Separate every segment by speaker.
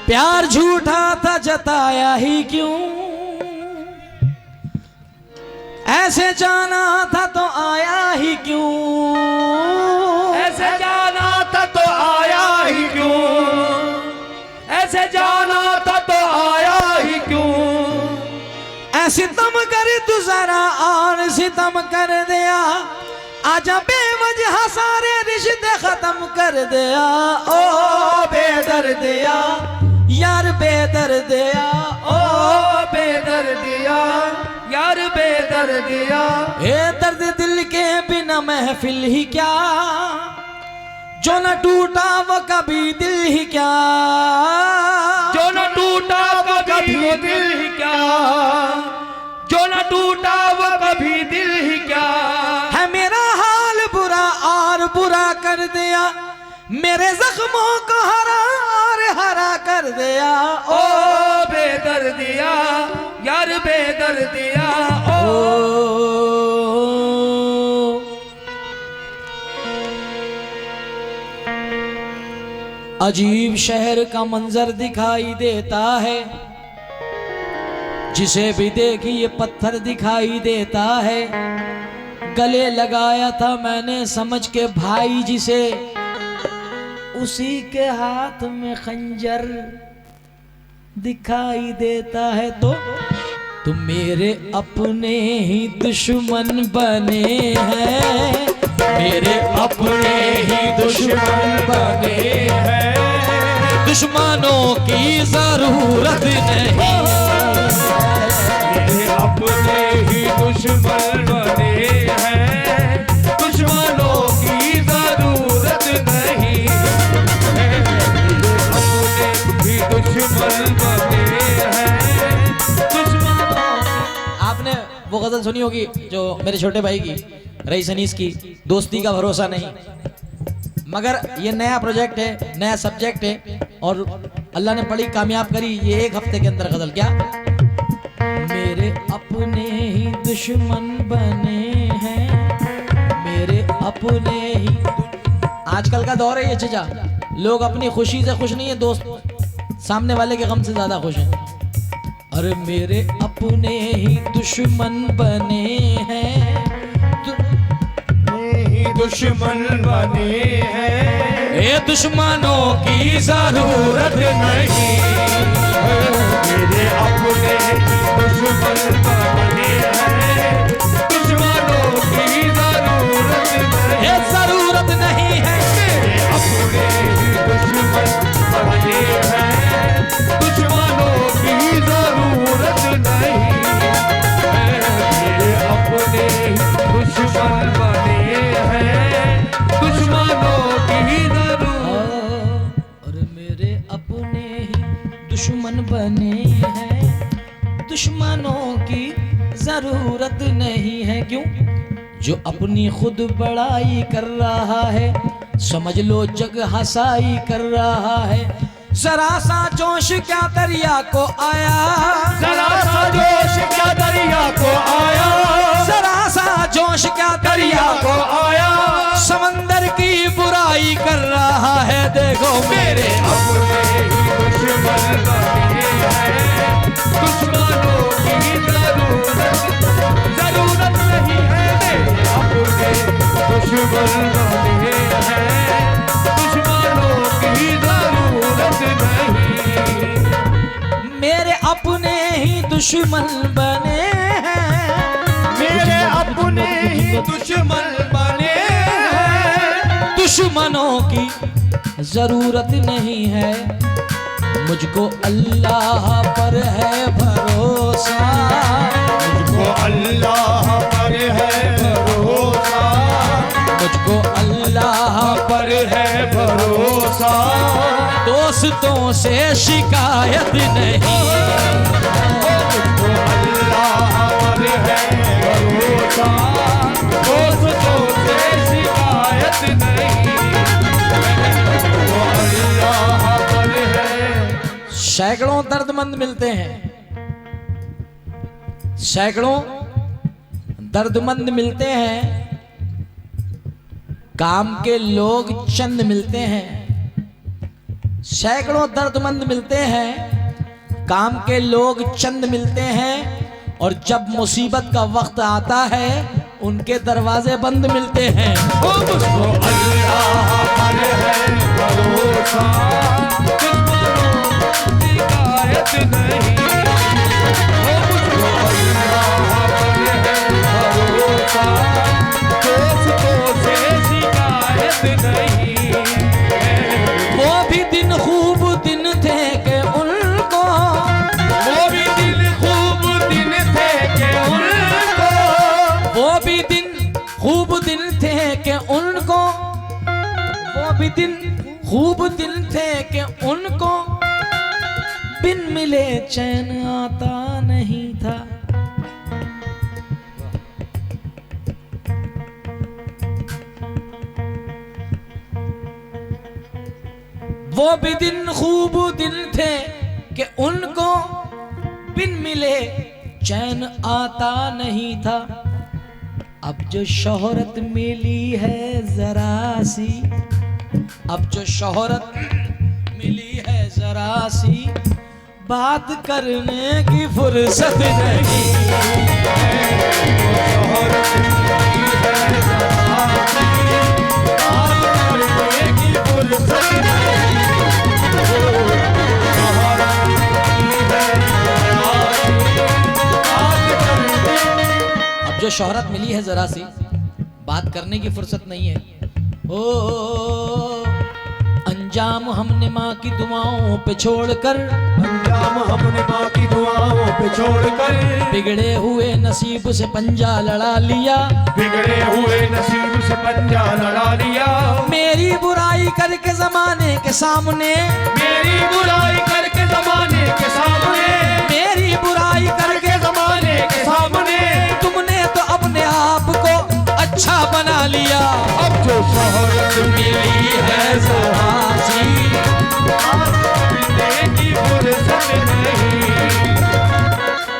Speaker 1: प्यार झूठा था जताया ही क्यों, ऐसे जाना था तो आया ही क्यों,
Speaker 2: ऐसे जाना था तो आया ही क्यों, ऐसे जाना था तो आया ही क्यों।
Speaker 1: सितम कर तू जरा और सितम कर दिया, आजा बेवजह सारे रिश्ते खत्म कर दिया। ओ बेदर्दिया यार बेदर्दिया,
Speaker 2: ओ बेदर्दिया यार बेदर्दिया।
Speaker 1: ए दर्द दिल के बिना महफिल ही क्या, जो न टूटा वो कभी दिल ही क्या,
Speaker 2: जो न टूटा वो कभी दिल ही क्या, जो न टूटा वो कभी दिल ही क्या।
Speaker 1: है मेरा हाल बुरा और बुरा कर दिया, मेरे जख्मों को हरा और हरा कर दिया।
Speaker 2: ओ बेदर्दिया यार बेदर्दिया। ओ
Speaker 1: अजीब शहर का मंजर दिखाई देता है, जिसे भी देखी ये पत्थर दिखाई देता है। गले लगाया था मैंने समझ के भाई जिसे, उसी के हाथ में खंजर दिखाई देता है। तो तुम मेरे अपने ही दुश्मन बने हैं, मेरे अपने ही दुश्मन बने हैं। दुश्मनों की जरूरत नहीं,
Speaker 2: मेरे अपने ही दुश्मन बने हैं, दुश्मनों की जरूरत नहीं। मेरे अपने ही दुश्मन बने हैं, दुश्मनों।
Speaker 1: आपने वो गजल सुनी होगी जो मेरे छोटे भाई की, रईस अनीस की, दोस्ती का भरोसा नहीं। मगर ये नया प्रोजेक्ट है, नया सब्जेक्ट है, और अल्लाह ने बड़ी कामयाब करी ये एक हफ्ते के अंदर गजल। क्या मेरे अपने ही दुश्मन बने हैं, मेरे अपने ही। आजकल का दौर है ये चीजा, लोग अपनी खुशी से खुश नहीं है, दोस्त सामने वाले के गम से ज्यादा खुश हैं। अरे मेरे अपने ही दुश्मन बने हैं,
Speaker 2: दुश्मन बने हैं,
Speaker 1: ये दुश्मनों की जरूरत नहीं।
Speaker 2: मेरे अपने दुश्मन बने हैं, दुश्मनों की जरूरत नहीं।
Speaker 1: ये जरूरत नहीं है।
Speaker 2: मेरे अपने दुश्मन बने हैं, दुश्मनों की जरूरत नहीं। मेरे अपने दुश्मन बने हैं, दुश्मनों की जरूरत।
Speaker 1: और मेरे अपने ही दुश्मन बने हैं, दुश्मनों की जरूरत नहीं है। क्यों? जो अपनी खुद बड़ाई कर रहा है, समझ लो जग हंसाई कर रहा है। जरा सा जोश क्या दरिया को आया,
Speaker 2: जरा सा जोश क्या दरिया को आया,
Speaker 1: जरा सा जोश क्या
Speaker 2: दरिया को आया।
Speaker 1: समंदर की बुराई कर रहा है। देखो
Speaker 2: मेरे अपने ही दुश्मन बने हैं, दुश्मनों की जरूरत नहीं है। मेरे अपने दुश्मन बने हैं, दुश्मनों की जरूरत नहीं।
Speaker 1: मेरे अपने ही दुश्मन बने हैं,
Speaker 2: मेरे अपने ही दुश्मन बने हैं,
Speaker 1: दुश्मनों की जरूरत नहीं है। मुझको अल्लाह पर है भरोसा,
Speaker 2: मुझको अल्लाह पर है भरोसा,
Speaker 1: मुझको अल्लाह
Speaker 2: पर है भरोसा।
Speaker 1: दोस्तों से शिकायत नहीं,
Speaker 2: मुझको अल्लाह पर है भरोसा, दोस्तों से शिकायत नहीं। मुझको अल्लाह पर है।
Speaker 1: सैकड़ों दर्दमंद मिलते हैं, सैकड़ों दर्दमंद मिलते हैं, काम के लोग चंद मिलते हैं। सैकड़ों दर्दमंद मिलते हैं, काम के लोग चंद मिलते हैं, और जब मुसीबत का वक्त आता है उनके दरवाजे बंद मिलते हैं।
Speaker 2: वो मुझको अल्लाह पर है भरोसा, दुश्मनों की शिकायत नहीं। वो मुझको अल्लाह पर है भरोसा, दोस्तों से शिकायत नहीं।
Speaker 1: वो भी दिन खूब दिन थे कि उनको,
Speaker 2: वो भी दिन खूब दिन थे कि उनको,
Speaker 1: वो भी दिन खूब दिन थे कि उनको, वो भी दिन खूब दिन थे कि उनको बिन मिले चैन आता नहीं था। वो भी दिन खूब दिन थे कि उनको बिन मिले चैन आता नहीं था। अब जो शोहरत मिली है जरा सी, अब जो शोहरत मिली है जरा सी, बात करने की फुर्सत नहीं।
Speaker 2: शोहरत मिली है जरा सी, बात करने की फुर्सत नहीं।
Speaker 1: अब जो शोहरत मिली है जरा सी, बात करने की फुर्सत नहीं है। ओ अंजाम हमने माँ की दुआओं पे छोड़कर,
Speaker 2: अंजाम हमने माँ की दुआओं पे छोड़कर,
Speaker 1: बिगड़े हुए नसीब से पंजा लड़ा लिया,
Speaker 2: बिगड़े हुए नसीब से पंजा लड़ा लिया।
Speaker 1: मेरी बुराई करके जमाने के सामने,
Speaker 2: मेरी बुराई करके जमाने के सामने,
Speaker 1: मेरी बुराई करके
Speaker 2: जमाने के सामने,
Speaker 1: तुमने तो अपने आप को अच्छा बना लिया।
Speaker 2: अब जो शोहरत
Speaker 1: मिली है जरा सी,
Speaker 2: की फुर्सत नहीं।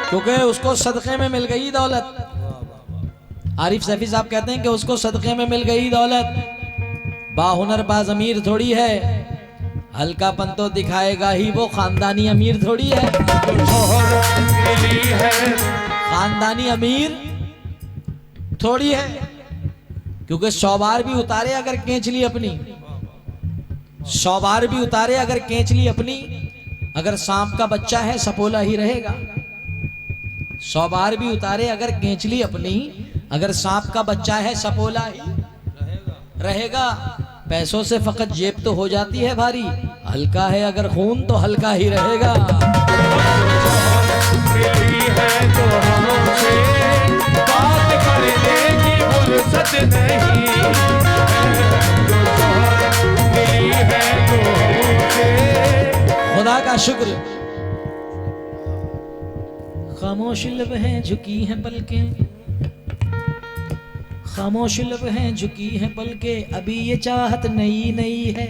Speaker 1: क्योंकि उसको सदक़े में मिल गई दौलत। आरिफ सैफी साहब कहते हैं कि उसको सदक़े में मिल गई दौलत। बाहुनर बाज अमीर थोड़ी है, हल्कापन तो दिखाएगा ही वो, खानदानी अमीर थोड़ी है।
Speaker 2: शोहरत मिली है,
Speaker 1: खानदानी अमीर थोड़ी है, क्योंकि 100 बार भी उतारे अगर केंच ली अपनी, 100 बार भी उतारे अगर केंच ली अपनी, अगर सांप का बच्चा है सपोला ही रहेगा। 100 बार भी उतारे अगर केंच ली अपनी, अगर सांप का बच्चा है सपोला ही रहेगा। पैसों से फकत जेब तो हो जाती है भारी, हल्का है अगर खून तो हल्का ही रहेगा।
Speaker 2: मिली है तो हमसे बात करने की फुर्सत नहीं। जो शोहरत मिली है तो हमसे,
Speaker 1: खुदा का शुक्र, खामोश लब हैं झुकी हैं पलकें, खामोश लब हैं झुकी हैं पलकें, अभी ये चाहत नई नई है,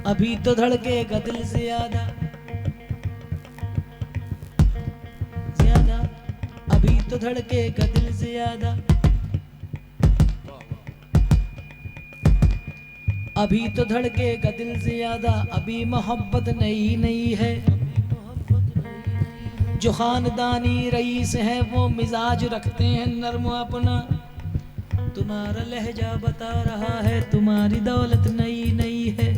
Speaker 1: अभी तो धड़केगा दिल ज्यादा ज्यादा, अभी तो धड़केगा दिल ज्यादा, अभी तो धड़केगा दिल ज्यादा, अभी मोहब्बत नई नई है। जो खानदानी रईस है वो मिजाज रखते हैं नर्म अपना, तुम्हारा लहजा बता रहा है तुम्हारी दौलत नई नई है।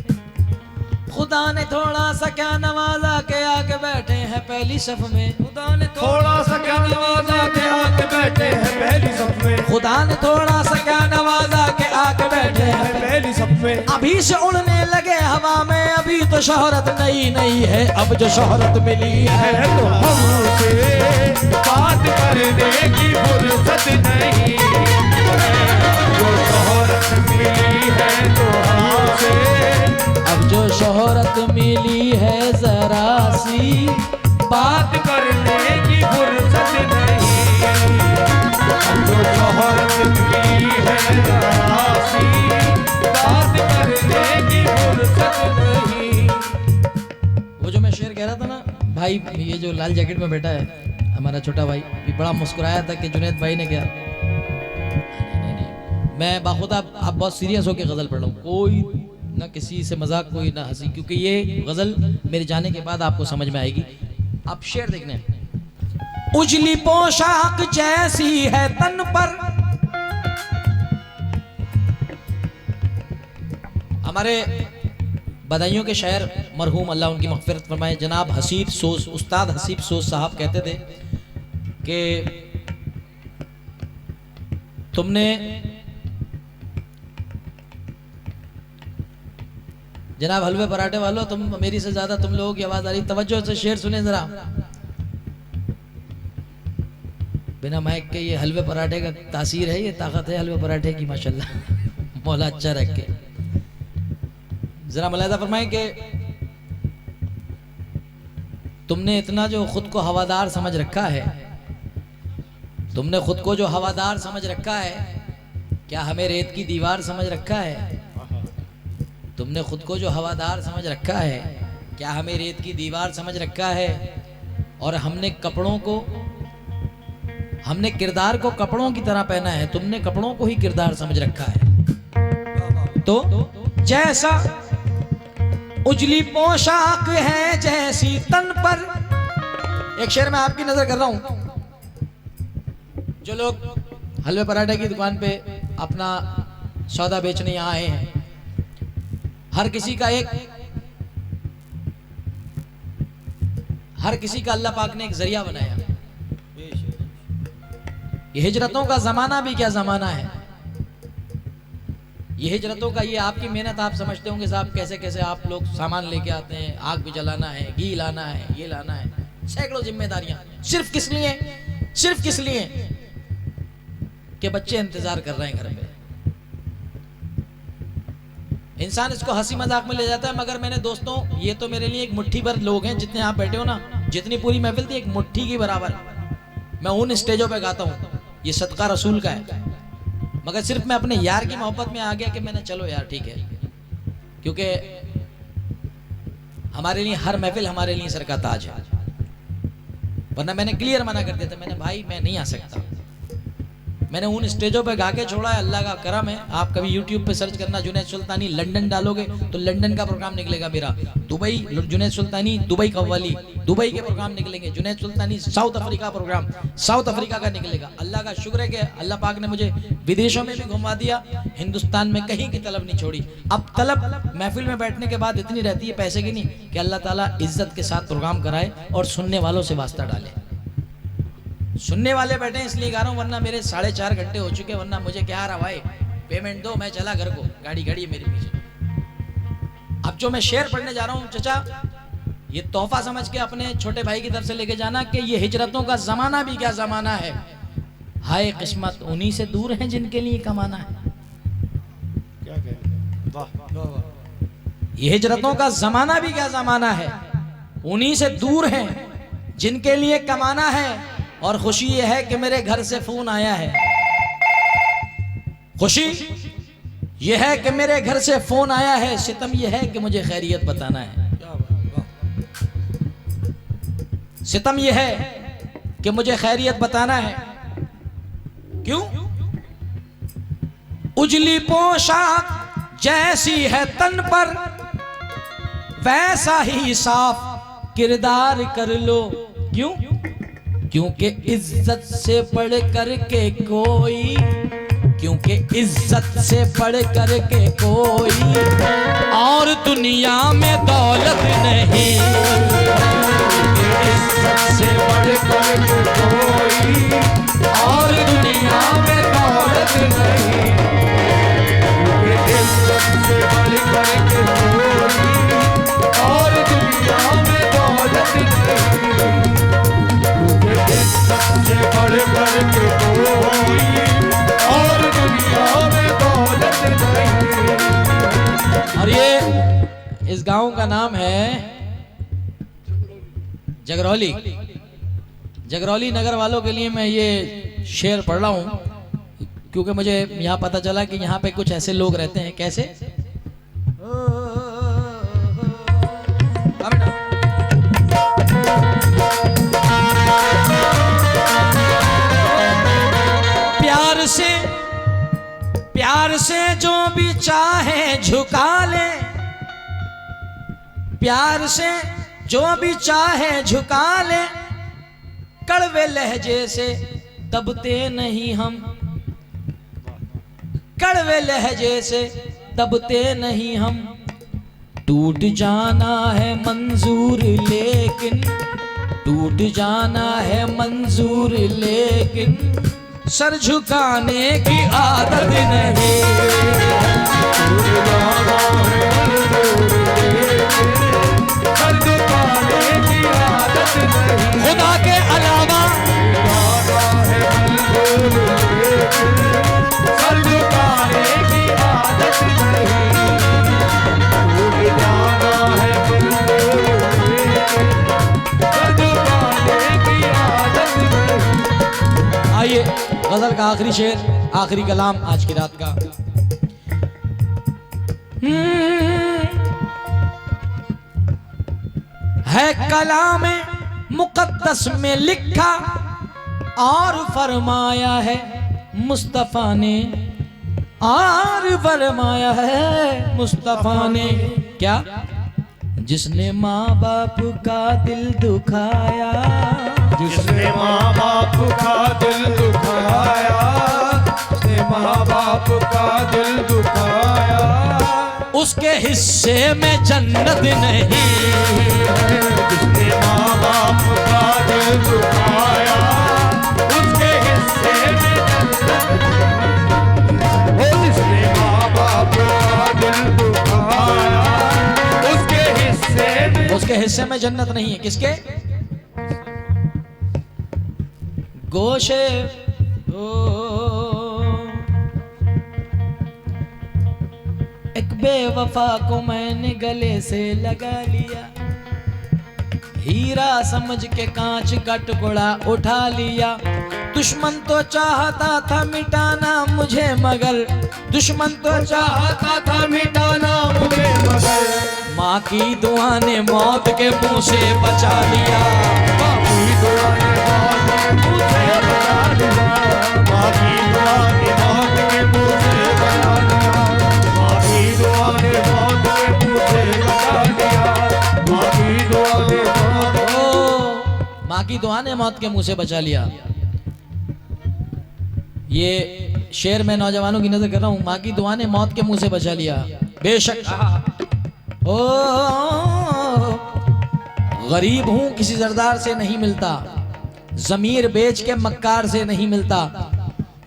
Speaker 1: खुदा ने थोड़ा सा क्या नवाजा के आके बैठे हैं पहली सफ में, खुदा ने
Speaker 2: थोड़ा सा क्या नवाजा के आके बैठे हैं पहली सफ में,
Speaker 1: खुदा ने थोड़ा सा क्या नवाजा के आके बैठे हैं
Speaker 2: पहली सफ में।
Speaker 1: अभी से उड़ने लगे हवा में, अभी तो शोहरत नई नई है, अब जो शोहरत मिली है
Speaker 2: तो हमसे बात करने की फुर्सत नहीं। जो शोहरत मिली है तो हमसे,
Speaker 1: अब जो शोहरत मिली है जरा सी,
Speaker 2: बात करने की फुर्सत नहीं। जो शोहरत मिली है जरा सी, बात करने की फुर्सत नहीं।
Speaker 1: वो जो मैं शेर कह रहा था ना भाई, ये जो लाल जैकेट में बैठा है हमारा छोटा भाई, ये बड़ा मुस्कुराया था कि जुनैद भाई ने क्या। नहीं, मैं बाखुदा आप बहुत सीरियस होकर गजल पढ़ रहा हूँ, कोई ना किसी से मजाक कोई ना हंसी, क्योंकि ये गजल मेरे जाने के बाद आपको समझ में आएगी। आप शेर देखने, उजली पोशाक जैसी है तन पर, हमारे बदायूं के शायर मरहूम अल्लाह उनकी मग़फ़िरत फरमाए जनाब हसीब सोस, उस्ताद हसीब सोस साहब कहते थे कि तुमने जनाब हलवे पराठे वालों, तुम मेरी से ज्यादा तुम लोगों की आवाज आ रही, तवज्जो से शेर सुने जरा। बिना माइक के ये हलवे पराठे का तासीर है, ये ताकत है हलवे पराठे की माशाल्लाह। मौला अच्छा रखे। जरा मुलाहिजा फरमाएं कि तुमने इतना जो खुद को हवादार समझ रखा है, तुमने खुद को जो हवादार समझ रखा है, क्या हमें रेत की दीवार समझ रखा है? तुमने खुद को जो हवादार समझ रखा है, क्या हमें रेत की दीवार समझ रखा है? और हमने कपड़ों को, हमने किरदार को कपड़ों की तरह पहना है, तुमने कपड़ों को ही किरदार समझ रखा है। तो जैसा उजली पोशाक है जैसी तन पर, एक शेर में आपकी नजर कर रहा हूं। जो लोग हलवे पराठे की दुकान पे अपना सौदा बेचने यहाँ आए हैं, हर किसी का अल्लाह पाक ने एक जरिया बनाया। ये हिजरतों का जमाना भी क्या जमाना है, ये हिजरतों का, ये आपकी मेहनत आप समझते होंगे साहब कैसे कैसे आप लोग सामान लेके आते हैं, आग भी जलाना है, घी लाना है, ये लाना है, सैकड़ों जिम्मेदारियां, सिर्फ किस लिए? सिर्फ किस लिए कि बच्चे इंतजार कर रहे हैं घर पे। इंसान इसको हंसी मजाक में ले जाता है, मगर मैंने दोस्तों, ये तो मेरे लिए एक मुट्ठी भर लोग हैं जितने आप बैठे हो ना, जितनी पूरी महफिल थी एक मुट्ठी की बराबर। मैं उन स्टेजों पे गाता हूँ, ये सदका रसूल का है, मगर सिर्फ मैं अपने यार की मोहब्बत में आ गया कि मैंने चलो यार ठीक है, क्योंकि हमारे लिए हर महफिल हमारे लिए सर का ताज है। वरना मैंने क्लियर मना कर दिया था, मैंने भाई मैं नहीं आ सकता। मैंने उन स्टेजों पे गा के छोड़ा है, अल्लाह का करम है। आप कभी YouTube पे सर्च करना जुनैद सुल्तानी लंदन डालोगे तो लंदन का प्रोग्राम निकलेगा मेरा, Dubai Junaid Sultani Dubai qawwali Dubai के प्रोग्राम निकलेंगे, Junaid Sultani South Africa programme South Africa का निकलेगा। अल्लाह का शुक्र है कि अल्लाह पाक ने मुझे विदेशों में भी घुमा दिया, हिंदुस्तान में कहीं की तलब नहीं छोड़ी। अब तलब महफिल में बैठने के बाद इतनी रहती है पैसे की नहीं, कि अल्लाह ताला इज्जत के साथ प्रोग्राम कराए और सुनने वालों से वास्ता डाले। सुनने वाले बैठे इसलिए गा रहा हूं, वरना मेरे 4.5 घंटे हो चुके, वरना मुझे क्या रहा भाई, पेमेंट दो, मैं चला घर को, गाड़ी खड़ी है मेरे पीछे। अब जो मैं शेर पढ़ने जा रहा हूं चचा, ये तोहफा समझ के अपने छोटे भाई की तरफ से लेके जाना कि ये हिजरतों का जमाना भी क्या जमाना है। हाय किस्मत उन्हीं से दूर है जिनके लिए कमाना है।
Speaker 2: क्या कह, वाह।
Speaker 1: ये हिजरतों का जमाना भी क्या जमाना है, उन्हीं से दूर है जिनके लिए कमाना है। और खुशी ये है कि मेरे घर से फोन आया है, खुशी ये है कि मेरे घर से फोन आया है, सितम ये है कि muझे खैरियत बताना है। सितम ये है कि मुझे खैरियत बताना है। क्यों? उजली पोशाक जैसी है तन पर, वैसा ही साफ किरदार कर लो। क्यों? क्योंकि इज्जत से बढ़ कर के कोई, क्योंकि इज्जत से बढ़ कर के कोई और दुनिया में दौलत नहीं। इज्जत से बढ़ कर के कोई और दुनिया में दौलत नहीं। इज्जत से बढ़ कर के कोई और दुनिया में दौलत नहीं। सबसे बड़े बड़े के कोई और दुनिया में दौलत नहीं। और ये इस गांव का नाम है जगरौली। जगरौली नगर वालों के लिए मैं ये शेर पढ़ रहा हूं, क्योंकि मुझे यहाँ पता चला कि यहाँ पे कुछ ऐसे लोग रहते हैं। कैसे? प्यार से जो भी चाहे झुका ले, प्यार से जो भी चाहे झुका ले, कड़वे लहजे से दबते नहीं हम, कड़वे लहजे से दबते नहीं हम। टूट जाना है मंजूर लेकिन, टूट जाना है मंजूर लेकिन सर झुकाने की आदत नहीं।
Speaker 2: सर झुकाने की आदत नहीं।
Speaker 1: खुदा के अलावा
Speaker 2: सर झुकाने की आदत नहीं। टूट जाना है सर झुकाने की आदत नहीं।
Speaker 1: आइए गजल का आखिरी शेर, आखिरी कलाम आज की रात का। है कलाम मुकद्दस में लिखा और फरमाया है मुस्तफा ने, और फरमाया है मुस्तफा ने क्या? जिसने माँ बाप का दिल दुखाया,
Speaker 2: जिसने माँ बाप का दिल दुखाया, जिसने माँ बाप का दिल दुखाया,
Speaker 1: उसके हिस्से में जन्नत नहीं।
Speaker 2: जिसने माँ बाप का दिल दुखाया, उसके हिस्से में जन्नत नहीं। जिसने माँ बाप का दिल दुखाया,
Speaker 1: उसके हिस्से में जन्नत नहीं है। किसके? गोशे एक बेवफा को मैंने गले से लगा लिया, हीरा समझ के कांच का टुकड़ा उठा लिया। दुश्मन तो चाहता था मिटाना मुझे मगर, दुश्मन तो चाहता था मिटाना मुझे मगर, माँ की दुआ ने मौत के मुंह से बचा लिया।
Speaker 2: माँ की दुआ ने मौत के मुंह से बचा लिया। माँ की दुआ ने मौत के मुंह से बचा लिया। माँ की दुआ ने मौत के मुंह से बचा लिया। माँ की दुआ ने
Speaker 1: माँ की दुआ ने मौत के मुंह से बचा लिया। ये शेर मैं नौजवानों की नजर कर रहा हूं। माँ की दुआ ने मौत के मुंह से बचा लिया। बेशक ओ गरीब हूं किसी जरदार से नहीं मिलता, जमीर बेच के मक्कार से नहीं मिलता।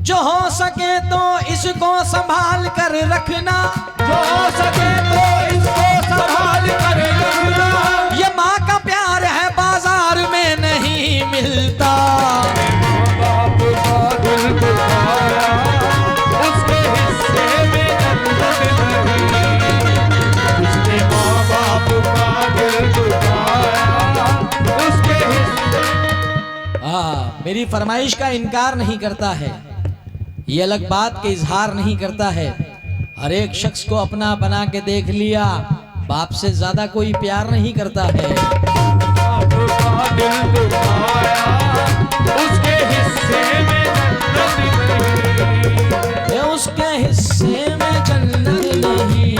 Speaker 1: जो हो सके तो इसको संभाल कर रखना,
Speaker 2: जो हो सके तो इसको संभाल कर रखना।
Speaker 1: ये माँ का प्यार है बाजार में नहीं मिलता।
Speaker 2: बाप का दिल दुखाया, उसके हिस्से में जन्नत नहीं। उसने माँ बाप का दिल दुखाया, उसके हिस्से।
Speaker 1: मेरी फरमाइश का इनकार नहीं करता है, ये अलग बात के इजहार नहीं करता है। हर एक शख्स को अपना बना के देख लिया, बाप से ज्यादा कोई प्यार नहीं करता है।
Speaker 2: बाप का दिल दुखाया, उसके हिस्से में जन्नत नहीं।
Speaker 1: ये उसके हिस्से में जन्नत नहीं,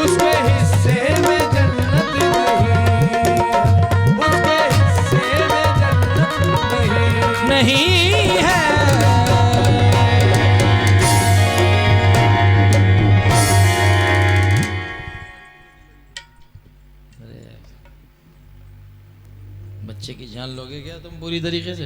Speaker 2: उसके हिस्से में जन्नत नहीं। उसके हिस्से में जन्नत
Speaker 1: नहीं है। बच्चे की जान लोगे क्या तुम पूरी तरीके से?